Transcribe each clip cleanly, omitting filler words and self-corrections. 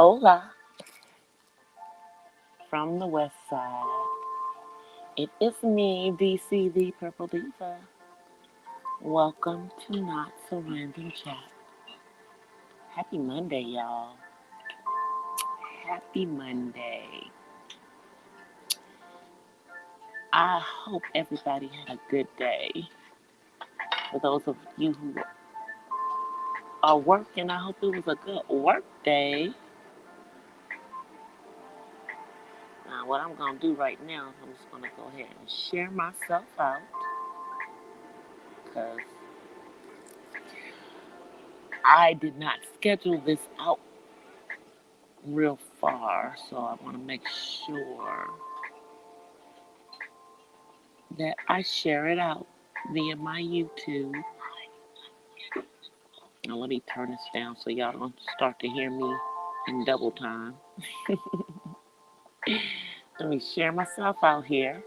Hola from the west side. It is me, DC the Purple Diva. Welcome to Not So Random Chat. Happy Monday, y'all. Happy Monday. I hope everybody had a good day. For those of you who are working, I hope it was a good work day. Now, what I'm going to do right now is I'm just going to go ahead and share myself out because I did not schedule this out real far, so I want to make sure that I share it out via my YouTube. Now let me turn this down so y'all don't start to hear me in double time. Let me share myself out here.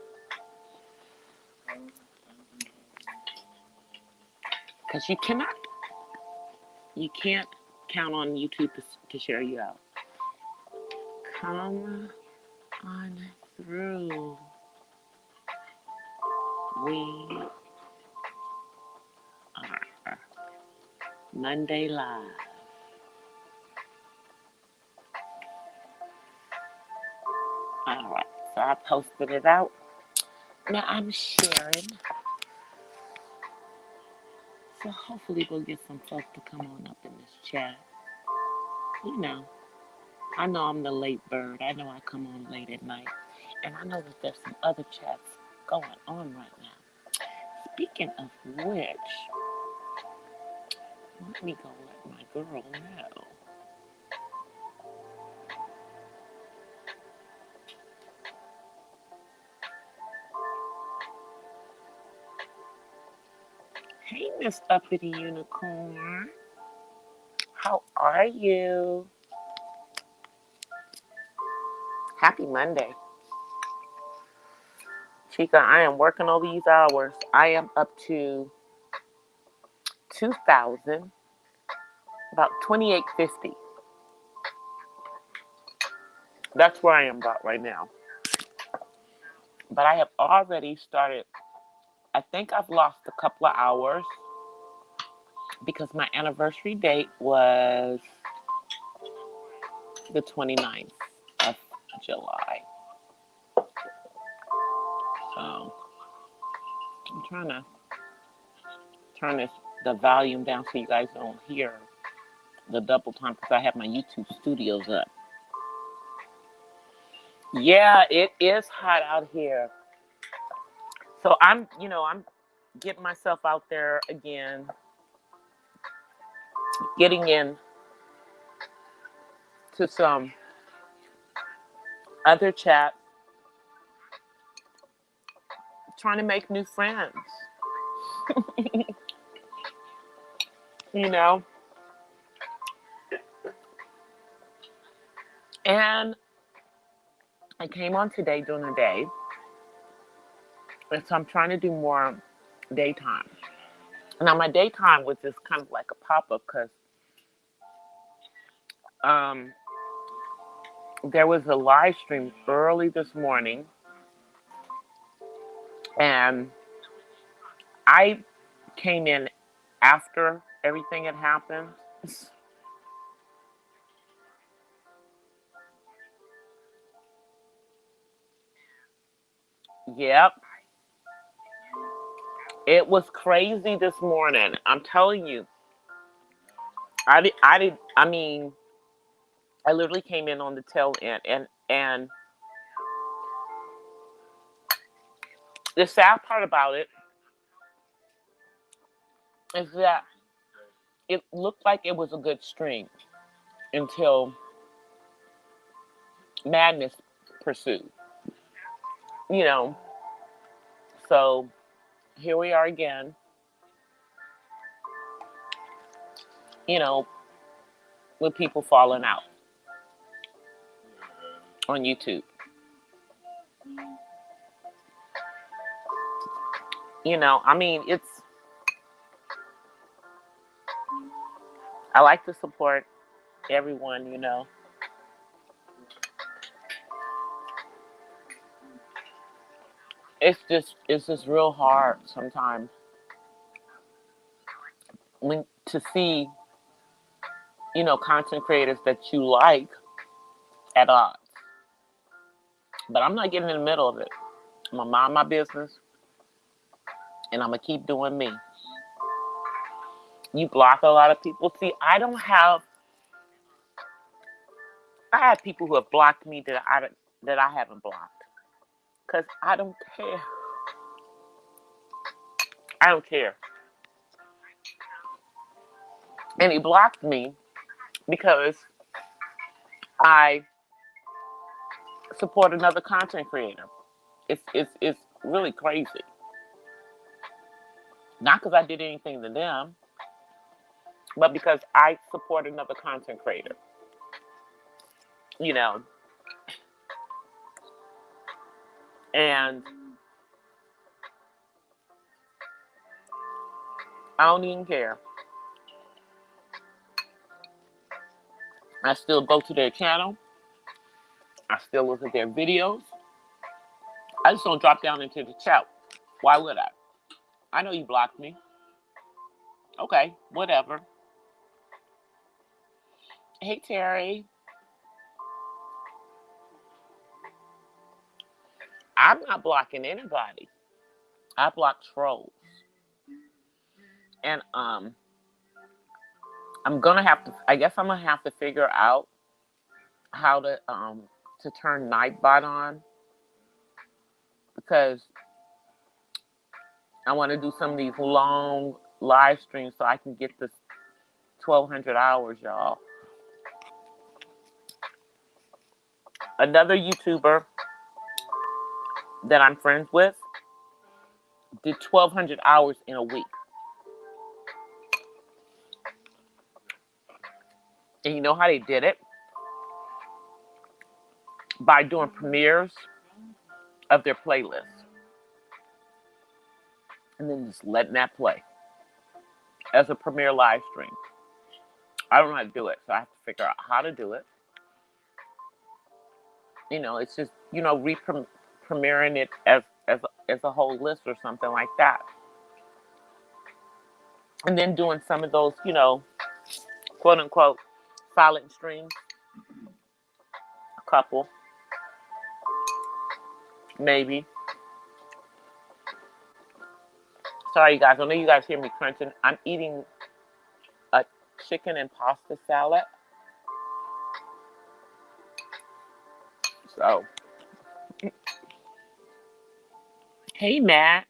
Because you can't count on YouTube to share you out. Come on through. We are Monday Live. Alright, so I posted it out. Now I'm sharing. So hopefully we'll get some folks to come on up in this chat. You know, I know I'm the late bird. I know I come on late at night. And I know that there's some other chats going on right now. Speaking of which, let me go let my girl know. Hey, Miss Uppity Unicorn. How are you? Happy Monday. Chica, I am working all these hours. I am up to 2,000, about 2850. That's where I am about right now. But I have already started. I think I've lost a couple of hours because my anniversary date was the 29th of July. So I'm trying to turn the volume down so you guys don't hear the double time because I have my YouTube studios up. Yeah, it is hot out here. So I'm getting myself out there again, getting in to some other chat, trying to make new friends. You know? And I came on today during the day. And so I'm trying to do more daytime. Now my daytime was just kind of like a pop-up because there was a live stream early this morning. And I came in after everything had happened. Yep. It was crazy this morning. I'm telling you. I literally came in on the tail end and the sad part about it is that it looked like it was a good stream until madness pursued. You know, so here we are again. You know, with people falling out on YouTube. You know, I mean, I like to support everyone, you know. it's just real hard sometimes when to see, content creators that you like at odds. But I'm not getting in the middle of it. I'm gonna mind my business and I'm gonna keep doing me. You block a lot of people. See, I have people who have blocked me that I haven't blocked. Cause I don't care. I don't care. And he blocked me because I support another content creator. It's really crazy. Not because I did anything to them, but because I support another content creator. You know, and I don't even care. I still go to their channel. I still look at their videos. I just don't drop down into the chat. Why would I? I know you blocked me. Okay, whatever. Hey, Terry. I'm not blocking anybody. I block trolls. And I guess I'm gonna have to figure out how to turn Nightbot on, because I want to do some of these long live streams so I can get this 1,200 hours, y'all. Another YouTuber that I'm friends with did 1,200 hours in a week. And you know how they did it? By doing premieres of their playlists. And then just letting that play as a premiere live stream. I don't know how to do it, so I have to figure out how to do it. It's just, premiering it as a whole list or something like that. And then doing some of those, quote unquote, silent streams. A couple. Maybe. Sorry, you guys. I know you guys hear me crunching. I'm eating a chicken and pasta salad. So, hey, Matt.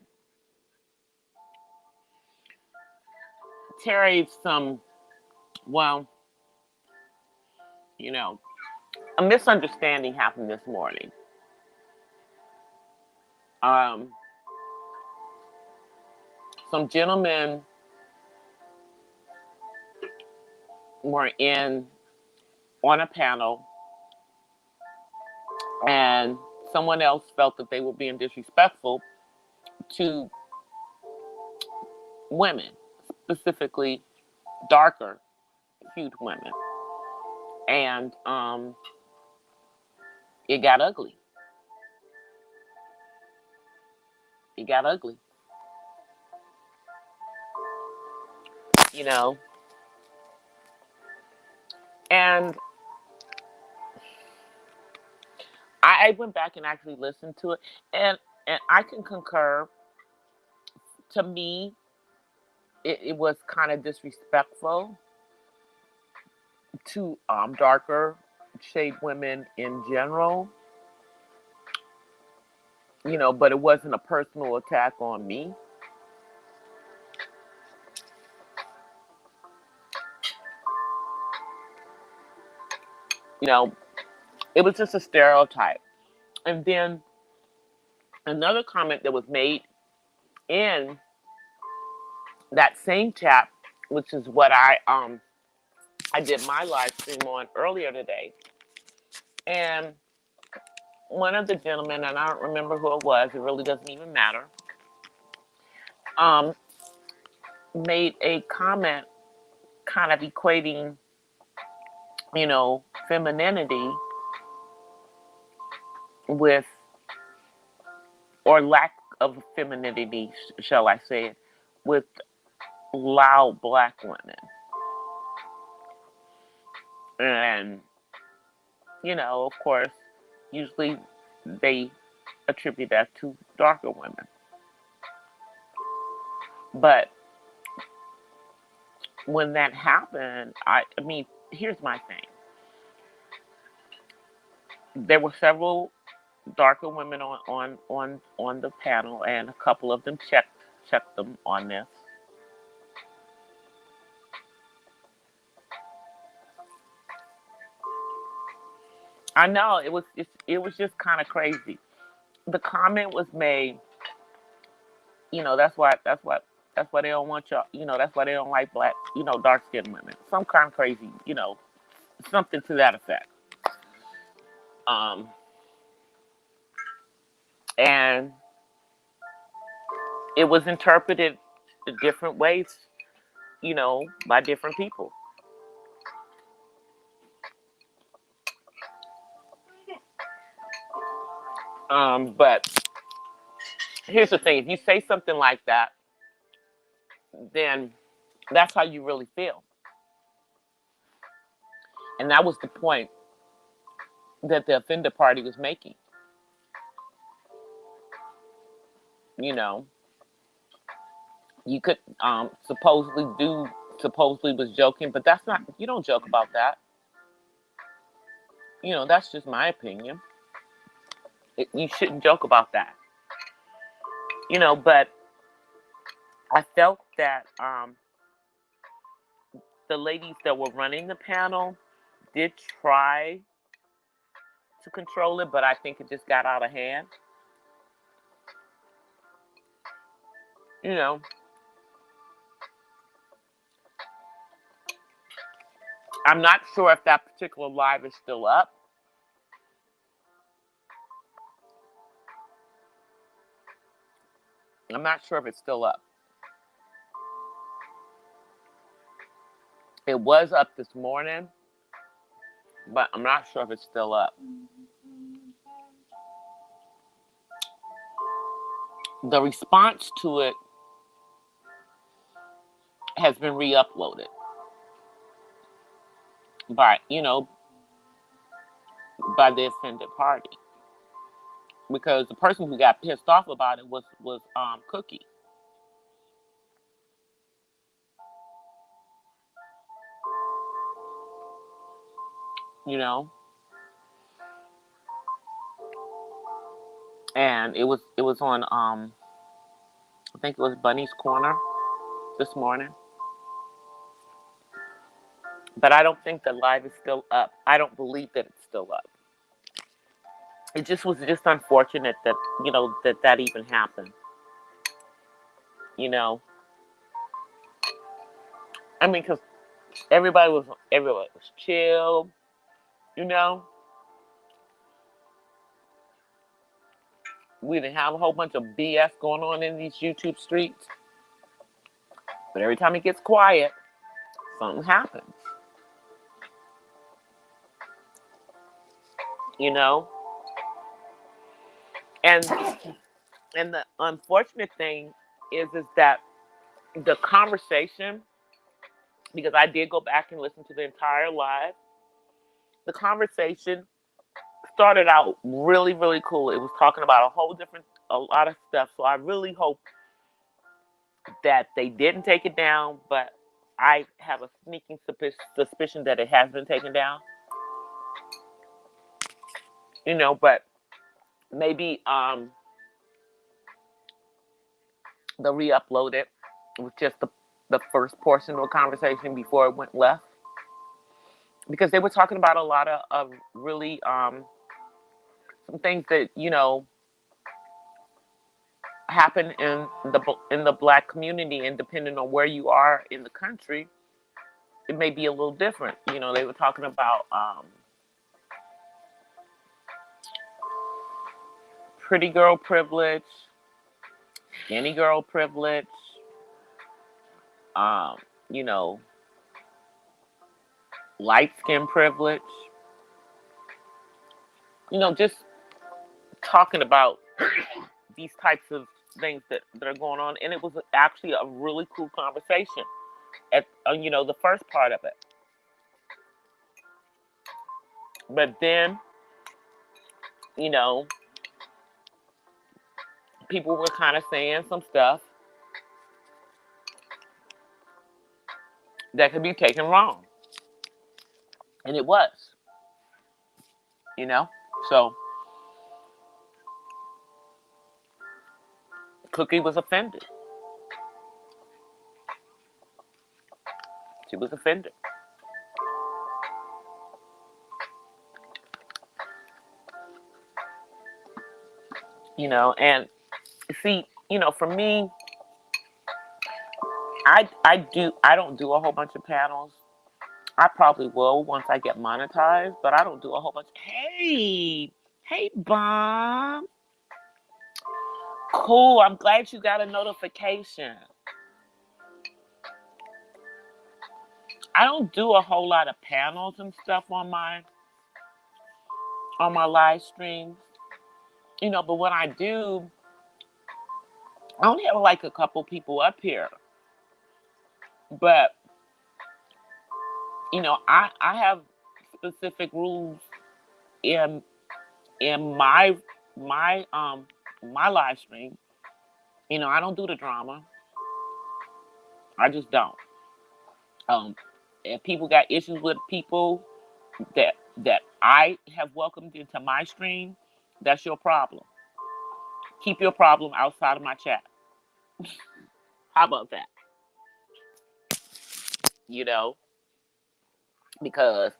Terry, a misunderstanding happened this morning. Some gentlemen were on a panel, and someone else felt that they were being disrespectful to women, specifically darker hued women. And it got ugly. It got ugly. And I went back and actually listened to it, and I can concur. To me, it was kind of disrespectful to darker shade women in general, but it wasn't a personal attack on me. It was just a stereotype. And then another comment that was made in that same chat, which is what I did my live stream on earlier today. And one of the gentlemen, and I don't remember who it was, it really doesn't even matter, made a comment kind of equating, femininity with, or lack of femininity, shall I say it, with loud black women. And, of course, usually they attribute that to darker women. But when that happened, I mean, here's my thing. There were several darker women on the panel, and a couple of them checked them on this. I know it was just kind of crazy. The comment was made, that's why they don't want y'all, that's why they don't like black, dark skinned women. Some kind of crazy, something to that effect. Um, and it was interpreted different ways, by different people. But here's the thing: if you say something like that, then that's how you really feel. And that was the point that the offended party was making. You could supposedly was joking, but that's not, you don't joke about that. That's just my opinion. You shouldn't joke about that. But I felt that the ladies that were running the panel did try to control it, but I think it just got out of hand. I'm not sure if that particular live is still up. I'm not sure if it's still up. It was up this morning, but I'm not sure if it's still up. The response to it has been re-uploaded by the offended party, because the person who got pissed off about it was Cookie. And it was on I think it was Bunny's Corner this morning. But I don't think the live is still up. I don't believe that it's still up. It just was just unfortunate that that even happened. I mean, because everybody was chill. We didn't have a whole bunch of BS going on in these YouTube streets. But every time it gets quiet, something happens. And the unfortunate thing is that the conversation, because I did go back and listen to the entire live, the conversation started out really, really cool. It was talking about a lot of stuff. So I really hope that they didn't take it down, but I have a sneaking suspicion that it has been taken down. But maybe they'll re-upload it with just the first portion of the conversation before it went left. Because they were talking about a lot of really some things that happen in the black community, and depending on where you are in the country, it may be a little different. They were talking about pretty girl privilege, skinny girl privilege, light skin privilege. Just talking about these types of things that are going on, and it was actually a really cool conversation at the first part of it. But then, you know, people were kind of saying some stuff that could be taken wrong, and it was, you know. So Cookie was offended. She was offended. And see, for me, I don't do a whole bunch of panels. I probably will once I get monetized, but I don't do a whole bunch. Hey, Bomb. Cool. I'm glad you got a notification. I don't do a whole lot of panels and stuff on my live streams, but when I do, I only have like a couple people up here. But I have specific rules in my live stream. I don't do the drama. I just don't. If people got issues with people that I have welcomed into my stream, that's your problem. Keep your problem outside of my chat. How about that? Because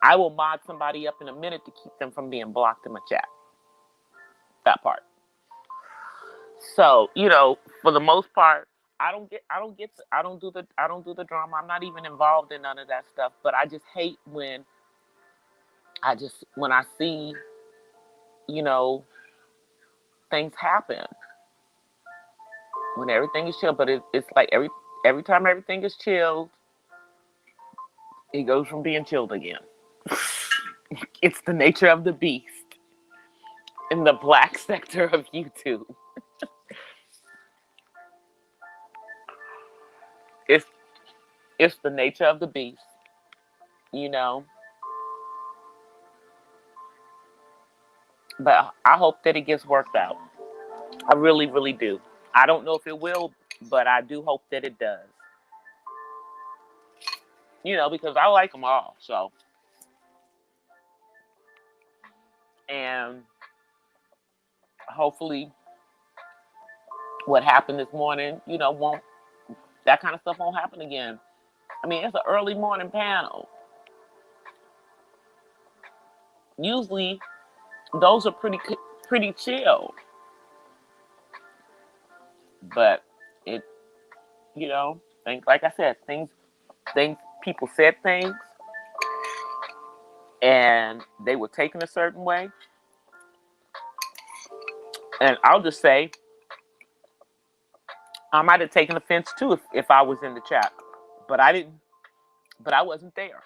I will mod somebody up in a minute to keep them from being blocked in my chat. That part. So, for the most part, I don't do the drama. I'm not even involved in none of that stuff. But I just hate when I see, things happen when everything is chill. But it's like every time everything is chilled, it goes from being chilled again. It's the nature of the beast in the black sector of YouTube. It's the nature of the beast, But I hope that it gets worked out. I really, really do. I don't know if it will, but I do hope that it does. Because I like them all. So, and hopefully, what happened this morning, that kind of stuff won't happen again. I mean, it's an early morning panel. Usually, those are pretty chill. But it, like I said, things, people said things, and they were taken a certain way. And I'll just say, I might have taken offense too if I was in the chat, but I didn't. But I wasn't there.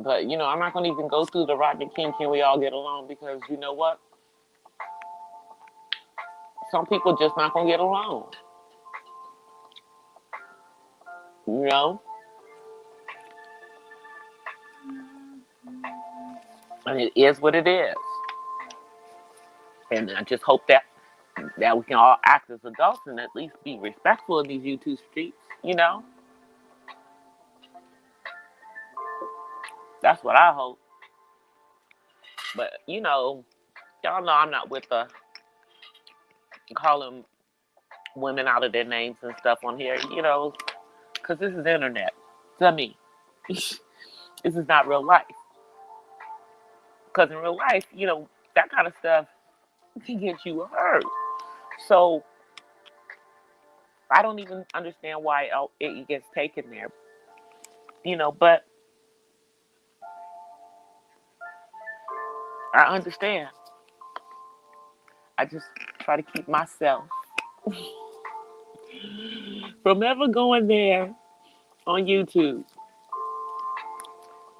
But I'm not going to even go through the Rodney King. Can we all get along? Because you know what? Some people just not going to get along. And it is what it is. And I just hope that we can all act as adults and at least be respectful in these YouTube streets, That's what I hope. But, y'all know I'm not with the calling women out of their names and stuff on here, because this is internet. To me, this is not real life. Because in real life, that kind of stuff can get you hurt. So I don't even understand why it gets taken there. But I understand. I just try to keep myself from ever going there on YouTube.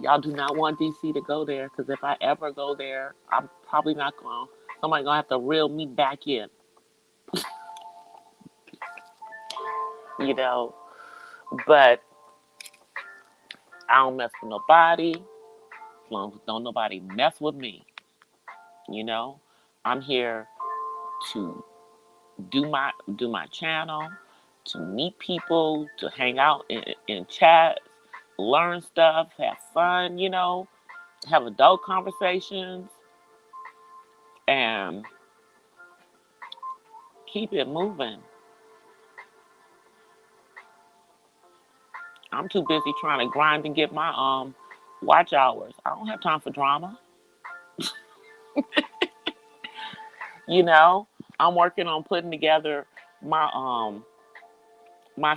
Y'all do not want DC to go there because if I ever go there, I'm probably not going. Somebody gonna have to reel me back in. You know, but I don't mess with nobody. As long as don't nobody mess with me. You know, I'm here to do my channel, to meet people, to hang out in chats, learn stuff, have fun. Have adult conversations, and keep it moving. I'm too busy trying to grind and get my watch hours. I don't have time for drama. You know, I'm working on putting together my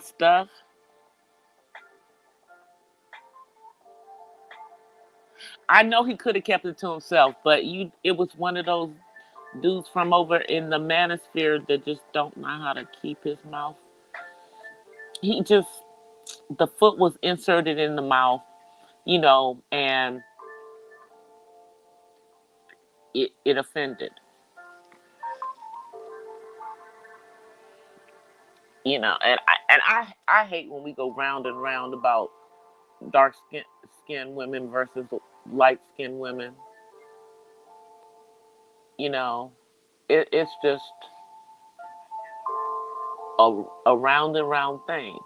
stuff. I know he could have kept it to himself, but it was one of those dudes from over in the manosphere that just don't know how to keep his mouth. He just the foot was inserted in the mouth, and it offended. And I hate when we go round and round about dark skin women versus light skinned women. It's just a round and round thing.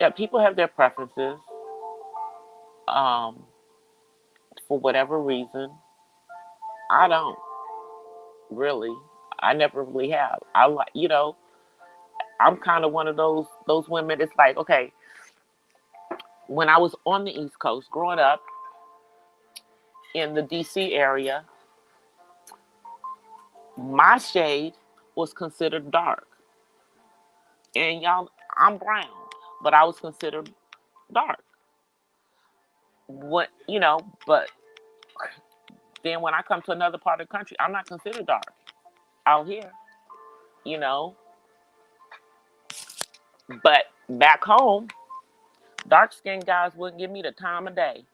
Yeah, people have their preferences, um, for whatever reason. I don't really. I never really have. I like, I'm kind of one of those women. It's like, okay, when I was on the East Coast growing up in the DC area, my shade was considered dark. And y'all, I'm brown, but I was considered dark. But then when I come to another part of the country, I'm not considered dark out here, you know. But back home, dark skinned guys wouldn't give me the time of day.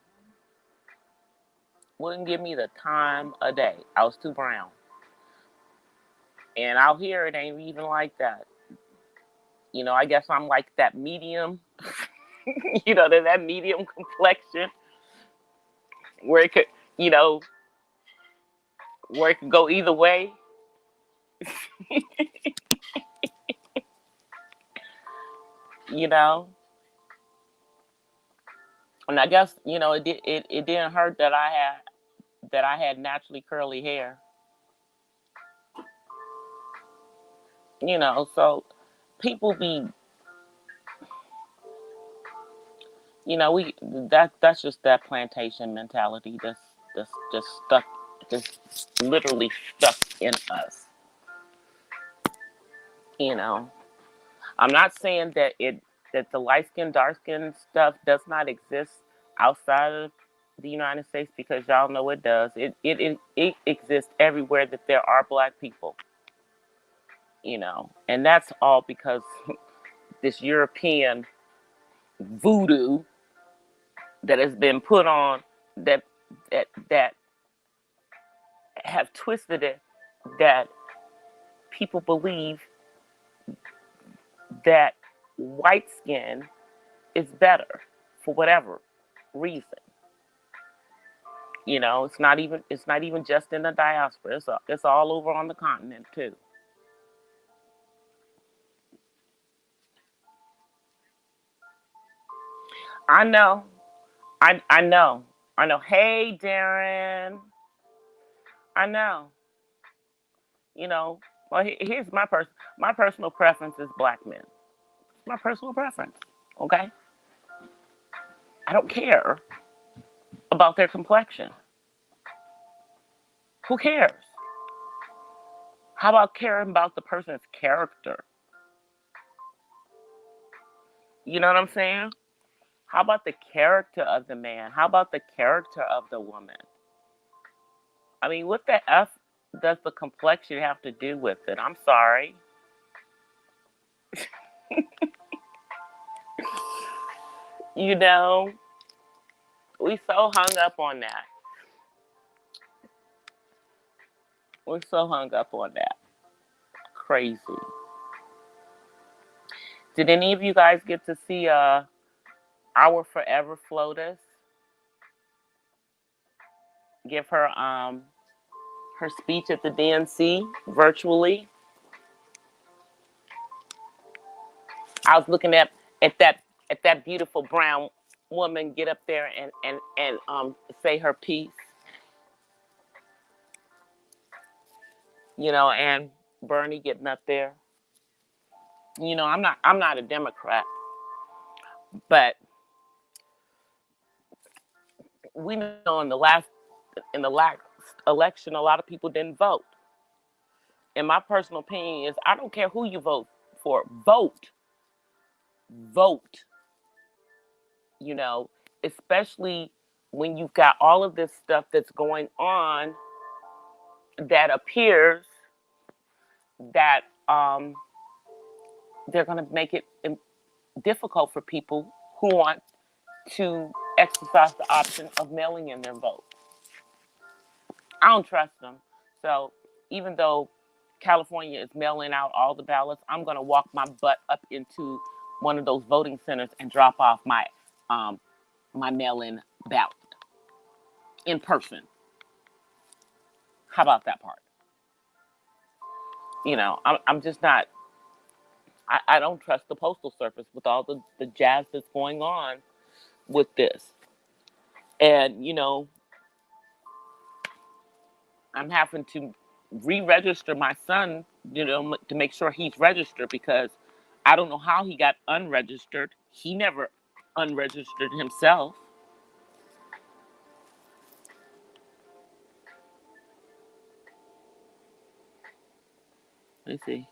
Wouldn't give me the time of day. I was too brown. And out here, it ain't even like that. I guess I'm like that medium, that medium complexion where it could, you know, where it could go either way. you know. And I guess it didn't hurt that I had naturally curly hair. So people be we that's just that plantation mentality that's just stuck, just literally stuck in us. You know, I'm not saying that the light skin, dark skin stuff does not exist outside of the United States, because y'all know it does. It exists everywhere that there are black people. And that's all because this European voodoo that has been put on, that have twisted it, that people believe that white skin is better for whatever reason. It's not even just in the diaspora. It's all over on the continent too. I know. I know. I know. Hey, Darren. I know. You know. Well, here's my personal preference is black men. It's my personal preference. Okay. I don't care about their complexion. Who cares? How about caring about the person's character? You know what I'm saying? How about the character of the man? How about the character of the woman? I mean, what the F does the complexion have to do with it? I'm sorry. You know, we so hung up on that. We're so hung up on that. Crazy. Did any of you guys get to see our Forever FLOTUS give her speech at the DNC virtually? I was looking at that beautiful brown woman get up there and say her piece. You know, and Bernie getting up there. You know, I'm not a Democrat, but we know in the last election a lot of people didn't vote. And my personal opinion is I don't care who you vote for. Vote. You know, especially when you've got all of this stuff that's going on that appears that they're going to make it difficult for people who want to exercise the option of mailing in their vote. I don't trust them. So even though California is mailing out all the ballots, I'm going to walk my butt up into one of those voting centers and drop off my mail-in ballot in person. How about that part? You know, I'm just not. I don't trust the postal service with all the jazz that's going on with this. And you know, I'm having to re-register my son, you know, to make sure he's registered because I don't know how he got unregistered. He never unregistered himself. Let me see.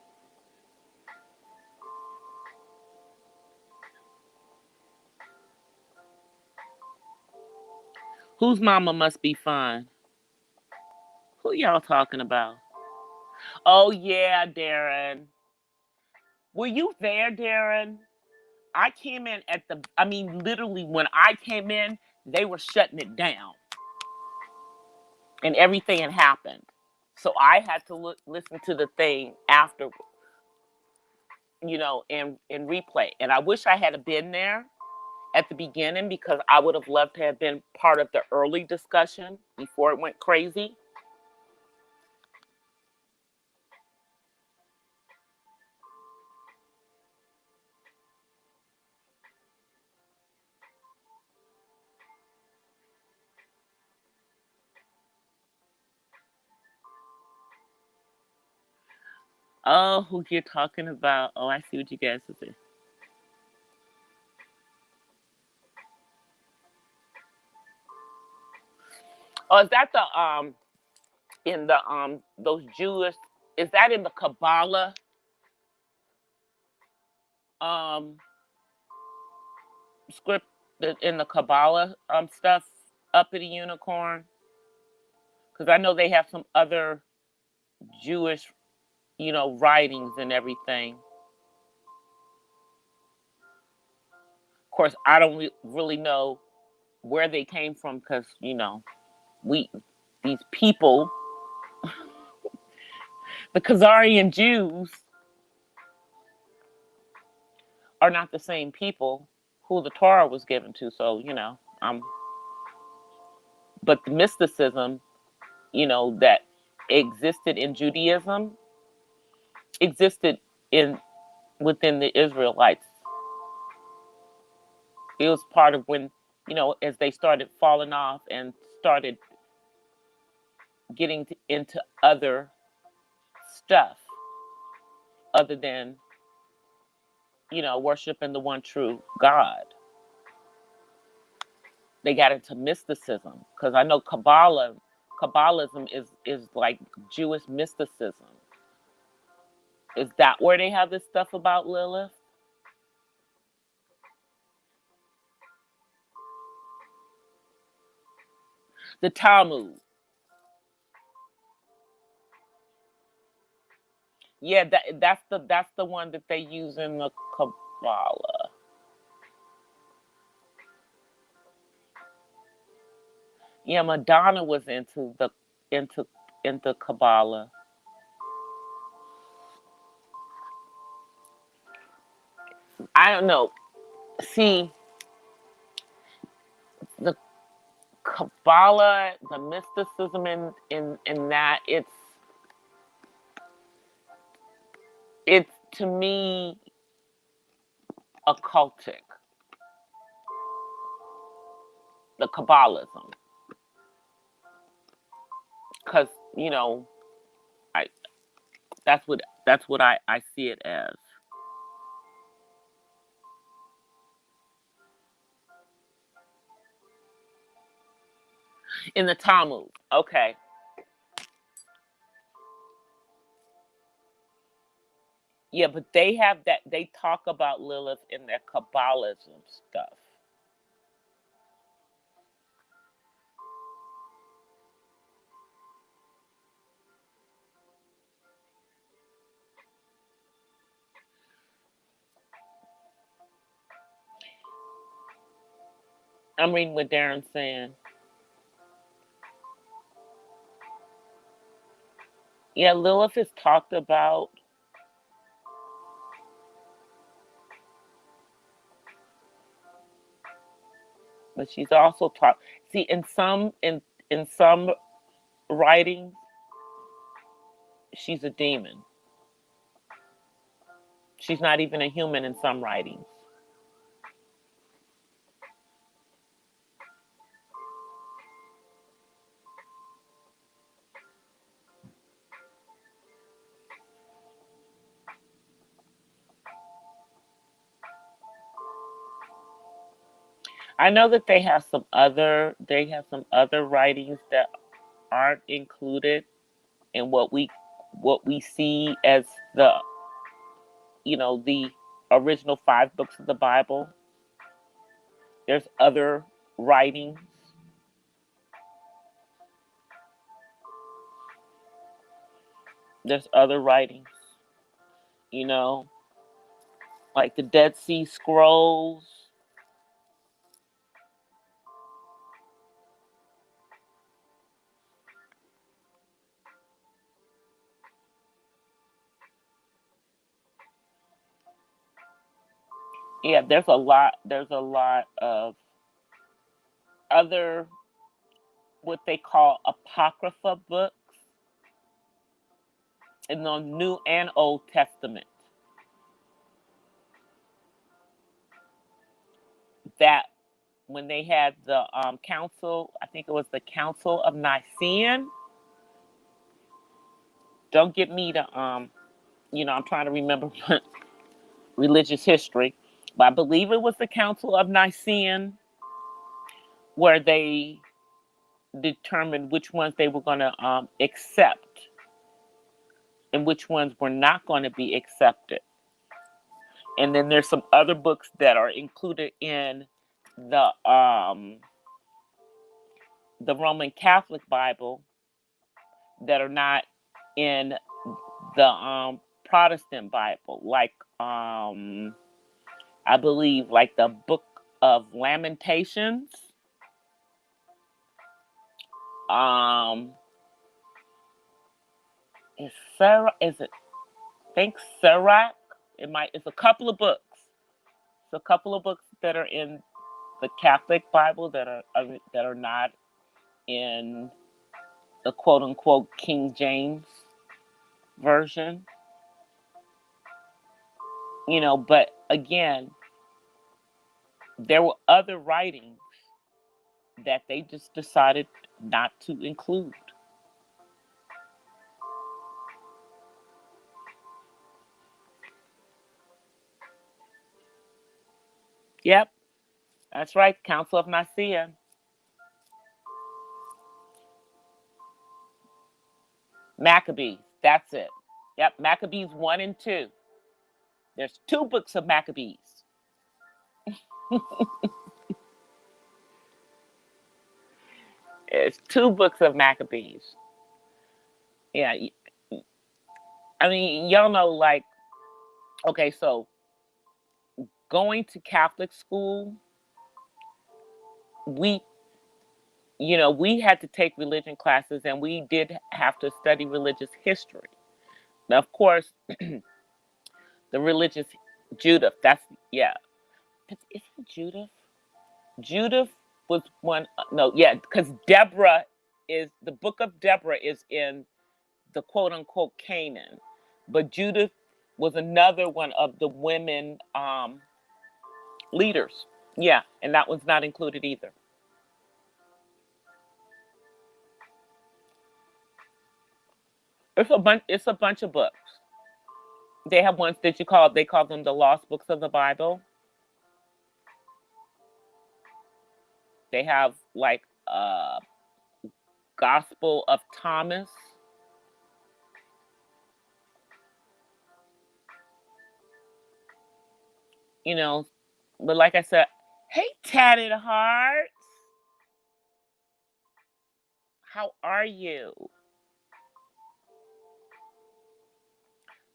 Whose mama must be fine? Who y'all talking about? Oh yeah, Darren. Were you there, Darren? I came in I mean, literally when I came in, they were shutting it down and everything had happened. So I had to listen to the thing after, you know, in replay. And I wish I had been there at the beginning because I would have loved to have been part of the early discussion before it went crazy. Oh, who you're talking about? Oh, I see what you guys are saying. Oh, is that the in the those Jewish? Is that in the Kabbalah um script in the Kabbalah stuff up at the unicorn? Because I know they have some other Jewish, you know, writings and everything. Of course, I don't really know where they came from because you know we these people, the Khazarian Jews, are not the same people who the Torah was given to. So you know, but the mysticism, you know, that existed in Judaism existed in within the Israelites. It was part of when, you know, as they started falling off and started getting into other stuff other than, you know, worshiping the one true God. They got into mysticism because I know Kabbalism is like Jewish mysticism. Is that where they have this stuff about Lilith? The Talmud. Yeah, that's the one that they use in the Kabbalah. Yeah, Madonna was into into Kabbalah. I don't know. See, the Kabbalah, the mysticism in that it's to me occultic. The Kabbalism, because I that's what I see it as. In the Talmud. Okay. Yeah, but they have that. They talk about Lilith in their Kabbalism stuff. I'm reading what Darren's saying. Yeah, Lilith is talked about, but she's also taught. See, in some writings, she's a demon. She's not even a human in some writings. I know that they have some other writings that aren't included in what we see as the original 5 books of the Bible. There's other writings. There's other writings, you know, like the Dead Sea Scrolls. Yeah, there's a lot of other what they call apocrypha books in the New and Old Testament that when they had the council, I think it was the Council of Nicene. Don't get me to I'm trying to remember religious history, but I believe it was the Council of Nicene where they determined which ones they were going to accept and which ones were not going to be accepted. And then there's some other books that are included in the Roman Catholic Bible that are not in the Protestant Bible, like I believe like the Book of Lamentations. Um, is Sarah? Is it? I think Sirach. It might. It's a couple of books. It's a couple of books that are in the Catholic Bible that are not in the quote unquote King James version. But again, there were other writings that they just decided not to include. Yep, that's right. Council of Nicaea. Maccabees. That's it. Yep, Maccabees 1 and 2. There's 2 books of Maccabees. It's 2 books of Maccabees. Yeah, I mean, y'all know, like, okay, so going to Catholic school, we we had to take religion classes, and we did have to study religious history. Now, of course, the religious Judith, that's, yeah. Is it Judith? Judith was one, no, yeah, because Deborah the book of Deborah is in the quote unquote Canaan. But Judith was another one of the women leaders. Yeah, and that one's not included either. It's a bunch of books. They have ones that they call them the lost books of the Bible. They have like Gospel of Thomas. You know, but like I said, hey tatted hearts, how are you?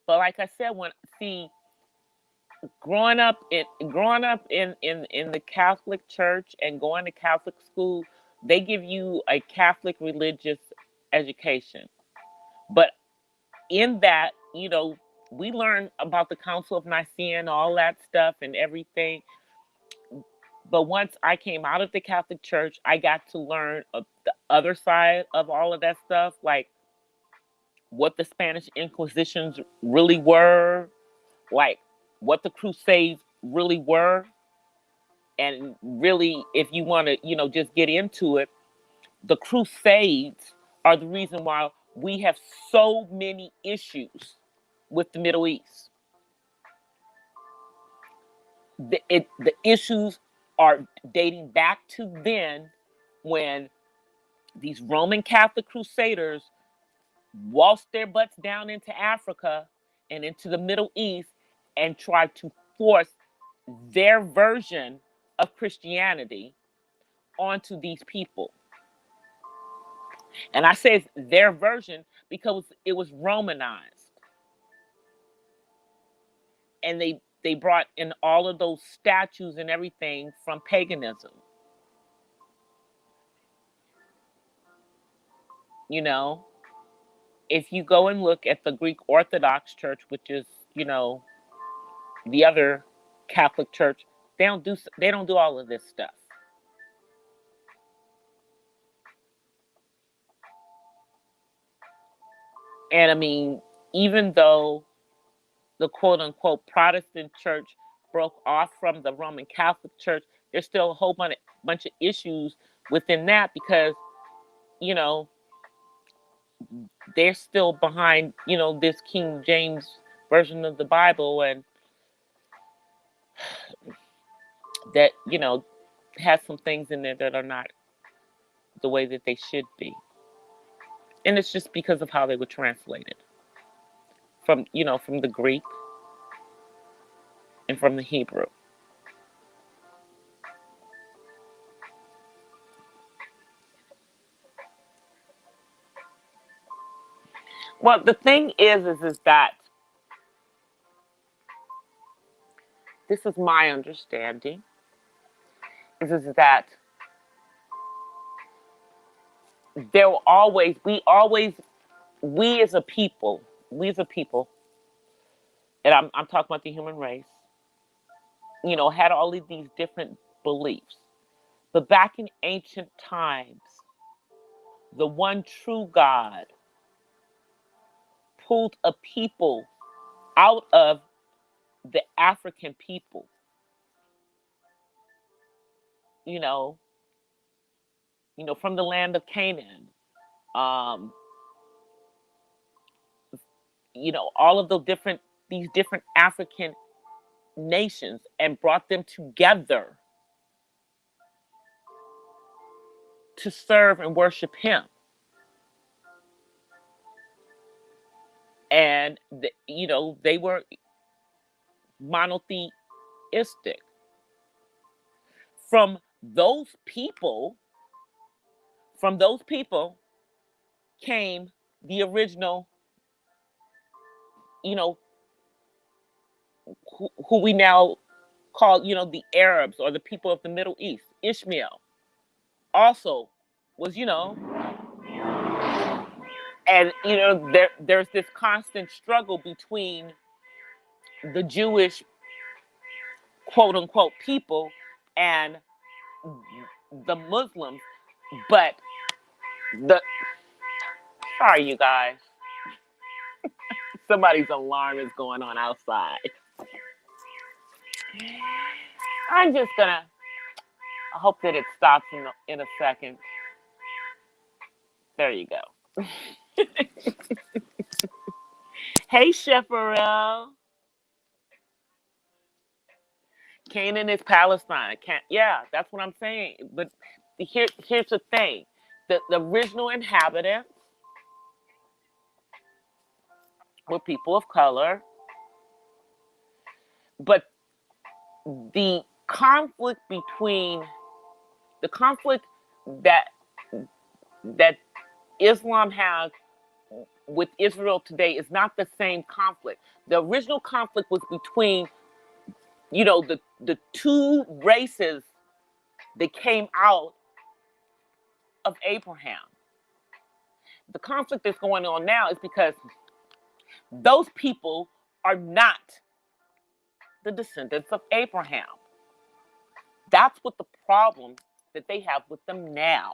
But like I said, when see growing up in the Catholic Church and going to Catholic school, they give you a Catholic religious education. But in that, we learn about the Council of Nicaea and all that stuff and everything. But once I came out of the Catholic Church, I got to learn the other side of all of that stuff, like what the Spanish Inquisitions really were, like what the Crusades really were. And really, if you want to, just get into it, the Crusades are the reason why we have so many issues with the Middle East. The issues are dating back to then, when these Roman Catholic crusaders waltzed their butts down into Africa and into the Middle East and tried to force their version of Christianity onto these people. And I say it's their version because it was Romanized. And they brought in all of those statues and everything from paganism. You know, if you go and look at the Greek Orthodox Church, which is, the other Catholic Church, they don't do all of this stuff. And I mean, even though the quote unquote Protestant church broke off from the Roman Catholic Church, there's still a whole bunch of issues within that, because, you know, they're still behind, this King James version of the Bible, and that, has some things in there that are not the way that they should be. And it's just because of how they were translated from the Greek and from the Hebrew. Well, the thing is that this is my understanding, is that there will always, we as a people, and I'm talking about the human race, had all of these different beliefs. But back in ancient times, the one true God pulled a people out of the African people, you know, from the land of Canaan. Um, all of these different African nations, and brought them together to serve and worship him. And they were monotheistic. From those people, came the original, you know, who we now call, the Arabs or the people of the Middle East. Ishmael also was, and there's this constant struggle between the Jewish quote unquote people and the Muslims. But the sorry, you guys, somebody's alarm is going on outside. I'm just gonna hope that it stops in a second. There you go. Hey, Chef Pharrell. Canaan is Palestine. Yeah, that's what I'm saying. But here's the thing: the original inhabitants were people of color, but the conflict between the conflict that that Islam has with Israel today is not the same conflict. The original conflict was between, the two races that came out of Abraham. The conflict that's going on now is because those people are not the descendants of Abraham. That's what the problem that they have with them now.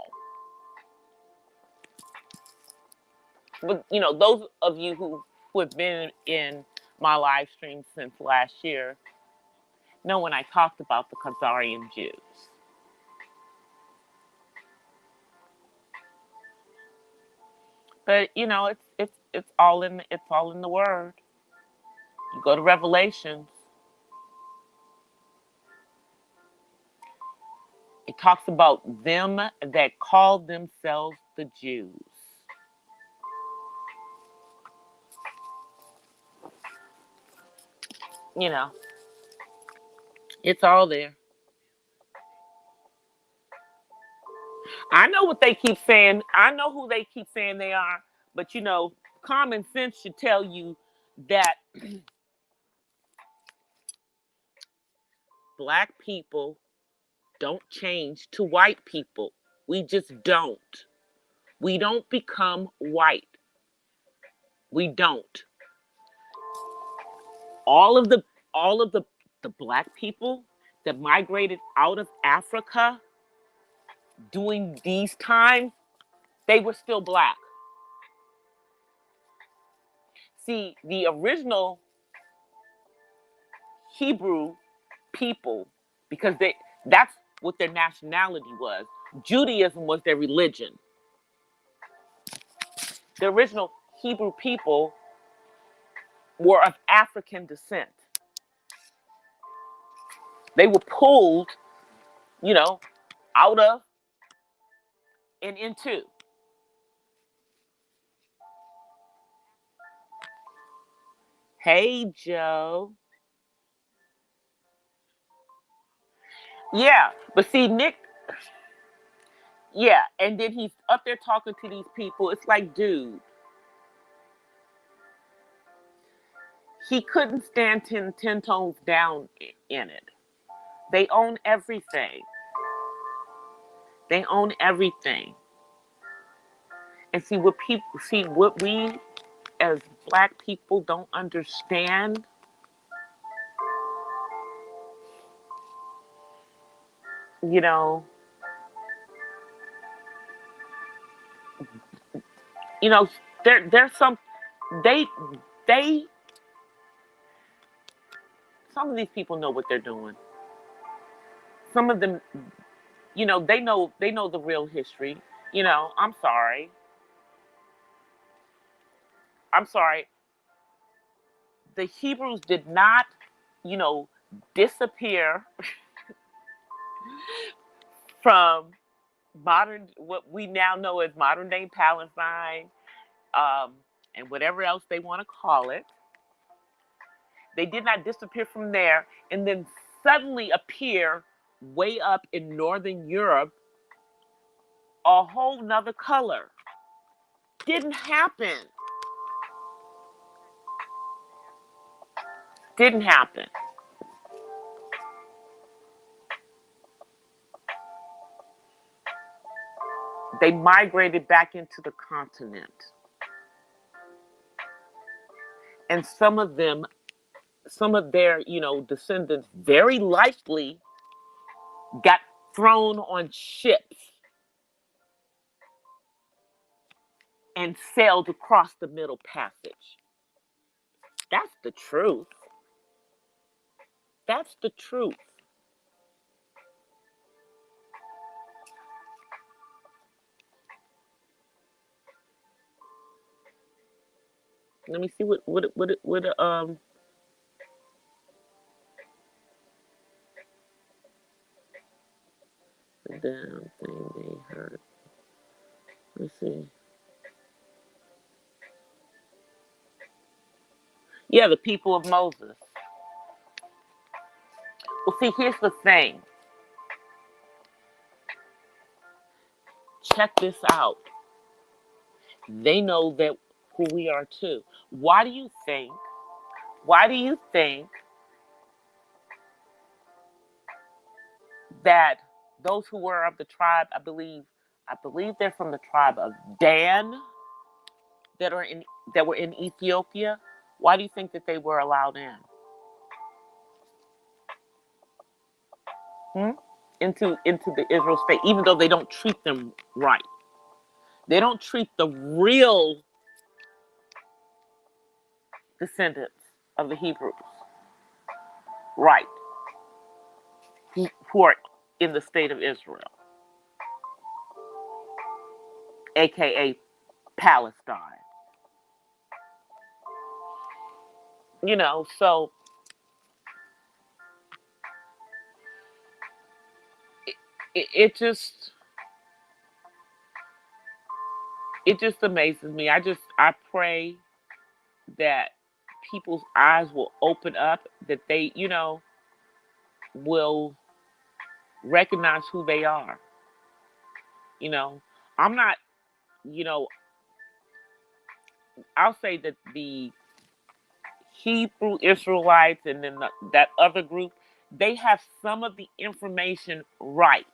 But those of you who have been in my live stream since last year know when I talked about the Khazarian Jews. But it's all in the word. You go to Revelations. It talks about them that call themselves the Jews. It's all there. I know what they keep saying. I know who they keep saying they are. But common sense should tell you that Black people don't change to white people. We just don't. We don't become white. We don't. All of the Black people that migrated out of Africa during these times, they were still Black. See, the original Hebrew people, because that's what their nationality was. Judaism was their religion. The original Hebrew people were of African descent. They were pulled, out of and into. Hey, Joe. Yeah, but see, Nick, yeah, and then he's up there talking to these people. It's like, dude, he couldn't stand 10 tones down in it. They own everything. They own everything. And see what we as Black people don't understand. You know, there's some they they some of these people know what they're doing. Some of them, they know the real history. I'm sorry. I'm sorry. The Hebrews did not, disappear from what we now know as modern day Palestine, um, and whatever else they want to call it. They did not disappear from there and then suddenly appear way up in Northern Europe, a whole nother color. Didn't happen. Didn't happen. they migrated back into the continent. And some of their, descendants very likely got thrown on ships and sailed across the Middle Passage. That's the truth. That's the truth. Let me see what the damn thing they heard. Let's see. Yeah, the people of Moses. Well, see, here's the thing. Check this out. They know that who we are too. Why do you think? Why do you think that those who were of the tribe, I believe they're from the tribe of Dan, that were in Ethiopia? Why do you think that they were allowed in? Into the Israel state, even though they don't treat them right. They don't treat the real descendants of the Hebrews right, who are in the state of Israel, aka Palestine. So it just amazes me. I pray that people's eyes will open up, that they, will recognize who they are. I'm not, I'll say that the Hebrew Israelites and then that other group, they have some of the information right,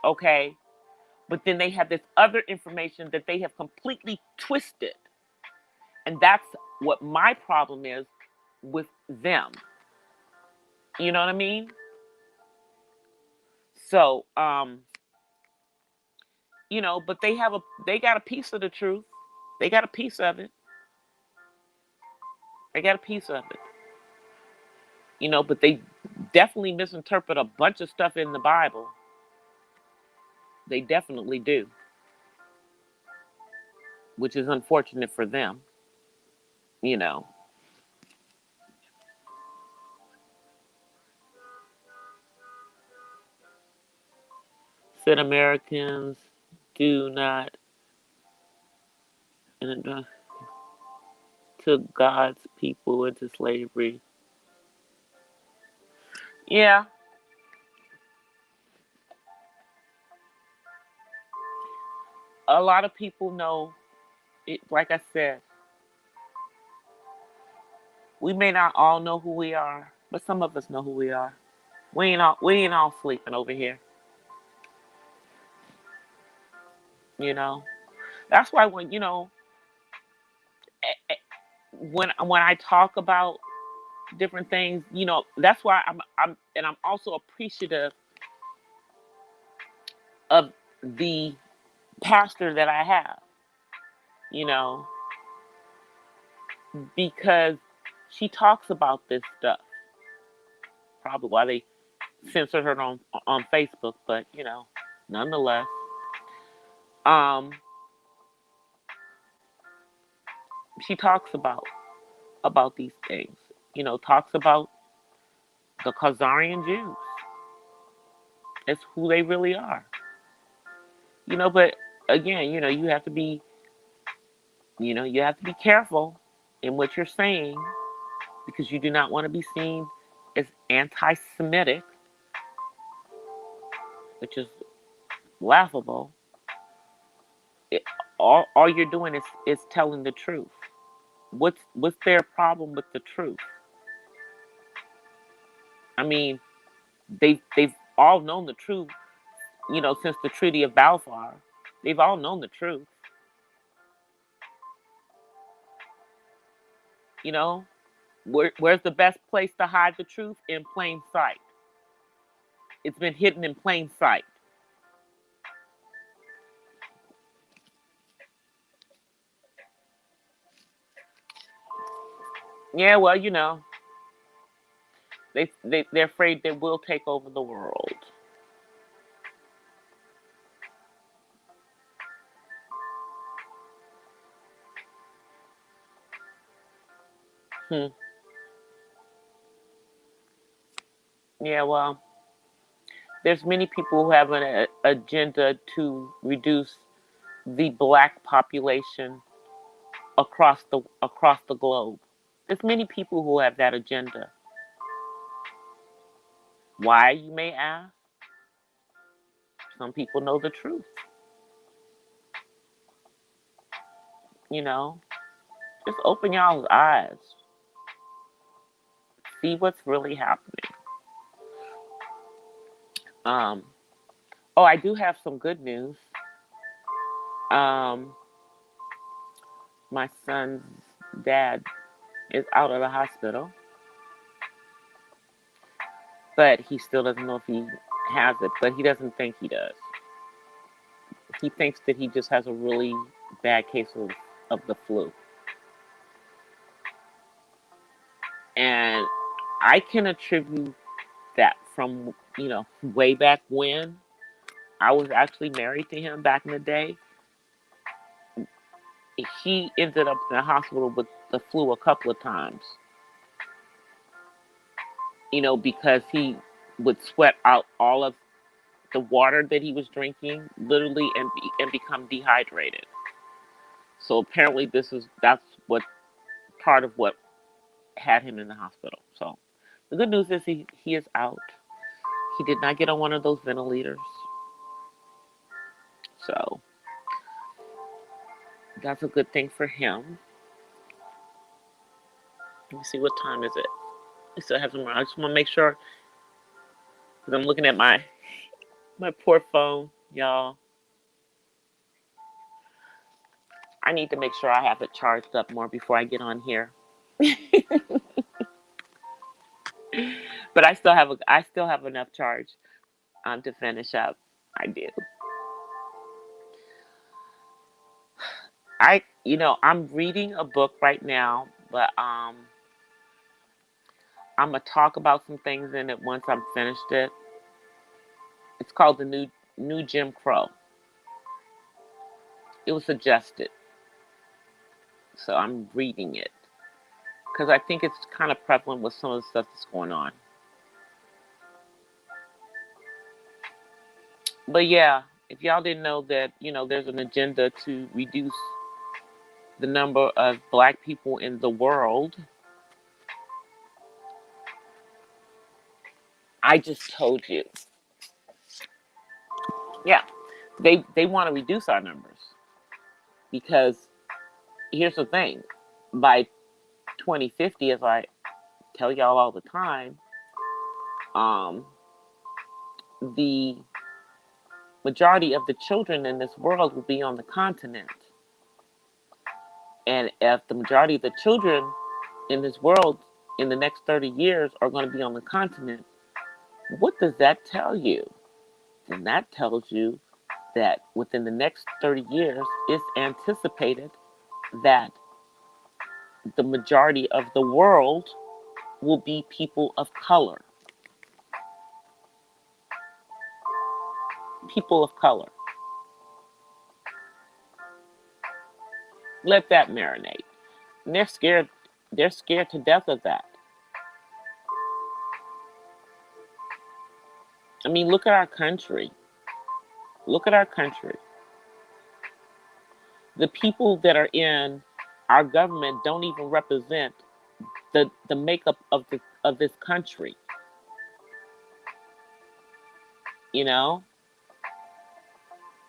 okay? But then they have this other information that they have completely twisted. And that's what my problem is with them. You know what I mean? So, but they got a piece of the truth. They got a piece of it. They got a piece of it. But they definitely misinterpret a bunch of stuff in the Bible. They definitely do. Which is unfortunate for them. Said Americans do not took God's people into slavery. Yeah. A lot of people know it. Like I said, we may not all know who we are, but some of us know who we are. We ain't all sleeping over here. That's why when I talk about different things, that's why I'm also appreciative of the pastor that I have, because she talks about this stuff. Probably why they censored her on Facebook, but nonetheless, she talks about these things. Talks about the Khazarian Jews. It's who they really are. But again, you have to be, careful in what you're saying, because you do not want to be seen as anti-Semitic, which is laughable. All you're doing is telling the truth. What's their problem with the truth? I mean, they've all known the truth, since the Treaty of Balfour. They've all known the truth. You know, where's the best place to hide the truth? In plain sight. It's been hidden in plain sight. Yeah, well, you know, they're afraid they will take over the world. Hmm. Yeah, well, there's many people who have an agenda to reduce the black population across the globe. There's many people who have that agenda. Why, you may ask? Some people know the truth. You know, just open y'all's eyes. See what's really happening. Um, oh, I do have some good news. Um, my son's dad is out of the hospital, but he still doesn't know if he has it, but he doesn't think he does. He thinks that he just has a really bad case of the flu. And I can attribute that from, way back when I was actually married to him back in the day. He ended up in the hospital with the flu a couple of times, because he would sweat out all of the water that he was drinking, literally, and become dehydrated. So apparently, that's what part of what had him in the hospital. So the good news is he is out. He did not get on one of those ventilators. So that's a good thing for him. Let me see, what time is it? I still have some more. I just want to make sure, because I'm looking at my poor phone, y'all. I need to make sure I have it charged up more before I get on here. But I still have enough charge to finish up. I do. I'm reading a book right now, but I'm gonna talk about some things in it once I'm finished it. It's called the New Jim Crow. It was suggested, so I'm reading it because I think it's kind of prevalent with some of the stuff that's going on. But yeah, if y'all didn't know that, there's an agenda to reduce the number of black people in the world, I just told you. Yeah, they want to reduce our numbers because here's the thing: by 2050, as I tell y'all all the time, the majority of the children in this world will be on the continent. And if the majority of the children in this world in the next 30 years are going to be on the continent, what does that tell you? And that tells you that within the next 30 years, it's anticipated that the majority of the world will be people of color. People of color. Let that marinate. And they're scared. They're scared to death of that. I mean, look at our country. Look at our country. The people that are in our government don't even represent the makeup of this country. You know,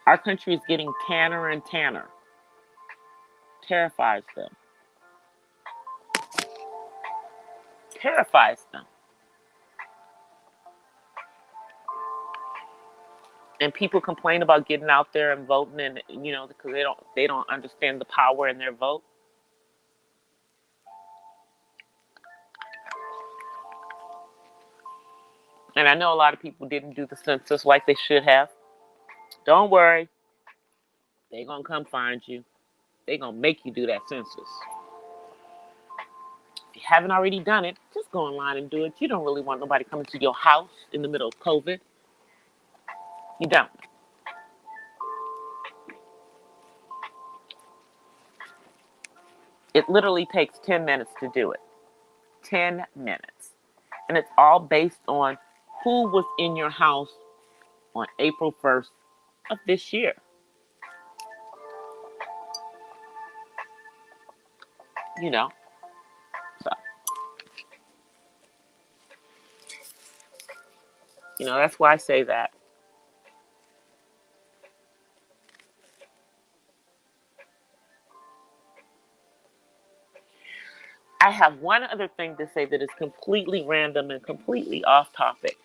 our country is getting tanner and tanner. Terrifies them. Terrifies them. And people complain about getting out there and voting, and because they don't understand the power in their vote. And I know a lot of people didn't do the census like they should have. Don't worry, they're gonna come find you. They're gonna make you do that census. If you haven't already done it, just go online and do it. You don't really want nobody coming to your house in the middle of COVID. You don't. It literally takes 10 minutes to do it. 10 minutes. And it's all based on who was in your house on April 1st of this year. You know, so, that's why I say that. I have one other thing to say that is completely random and completely off topic.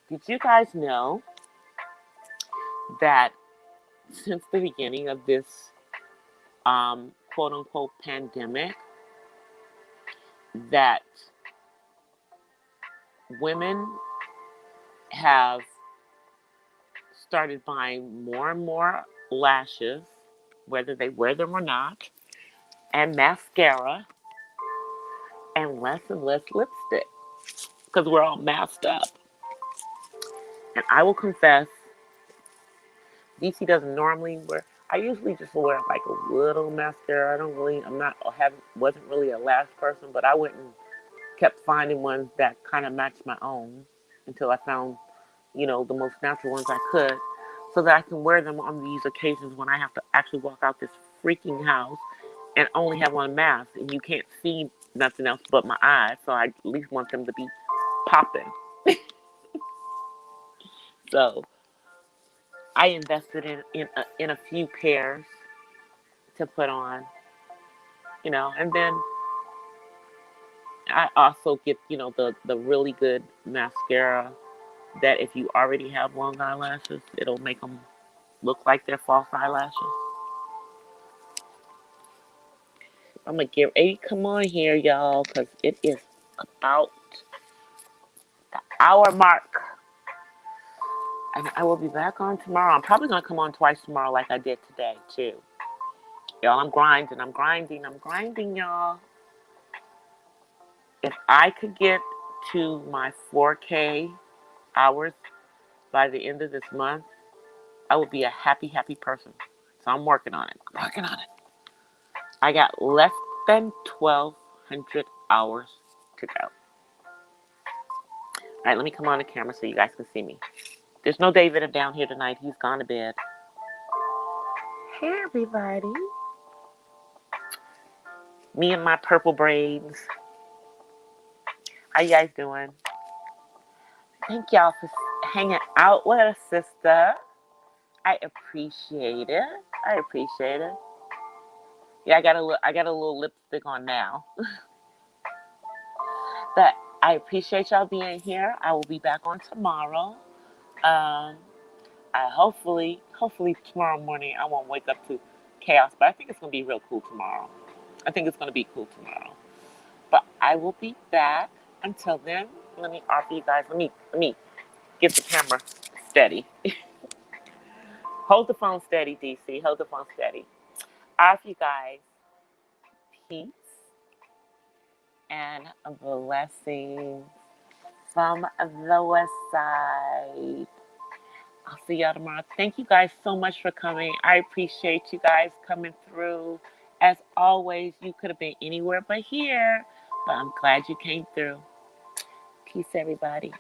Did you guys know that since the beginning of this quote unquote pandemic, that women have started buying more and more lashes, whether they wear them or not, and mascara, and less lipstick, because we're all masked up. And I will confess, DC doesn't normally wear. I usually just wear like a little mascara. Wasn't really a lash person, but I went and kept finding ones that kind of matched my own until I found, the most natural ones I could, so that I can wear them on these occasions when I have to actually walk out this freaking house and only have on a mask and you can't see nothing else but my eyes. So I at least want them to be popping. So I invested in a few pairs to put on, and then I also get, the really good mascara that if you already have long eyelashes, it'll make them look like they're false eyelashes. I'm going to get ready. Come on here, y'all, because it is about the hour mark. And I will be back on tomorrow. I'm probably going to come on twice tomorrow like I did today, too. Y'all, I'm grinding, y'all. If I could get to my 4K hours by the end of this month, I will be a happy, happy person. So I'm working on it. I got less than 1,200 hours to go. All right, let me come on the camera so you guys can see me. There's no David down here tonight. He's gone to bed. Hey, everybody. Me and my purple braids. How you guys doing? Thank y'all for hanging out with us, sister. I appreciate it. Yeah, I got a little lipstick on now. But I appreciate y'all being here. I will be back on tomorrow. Hopefully tomorrow morning I won't wake up to chaos, but I think it's gonna be real cool tomorrow. But I will be back. Until then, let me offer you guys. Let me get the camera steady. Hold the phone steady, DC. Hold the phone steady. I offer you guys peace and blessings from the West Side. I'll see y'all tomorrow. Thank you guys so much for coming. I appreciate you guys coming through. As always, you could have been anywhere but here, but I'm glad you came through. Peace, everybody.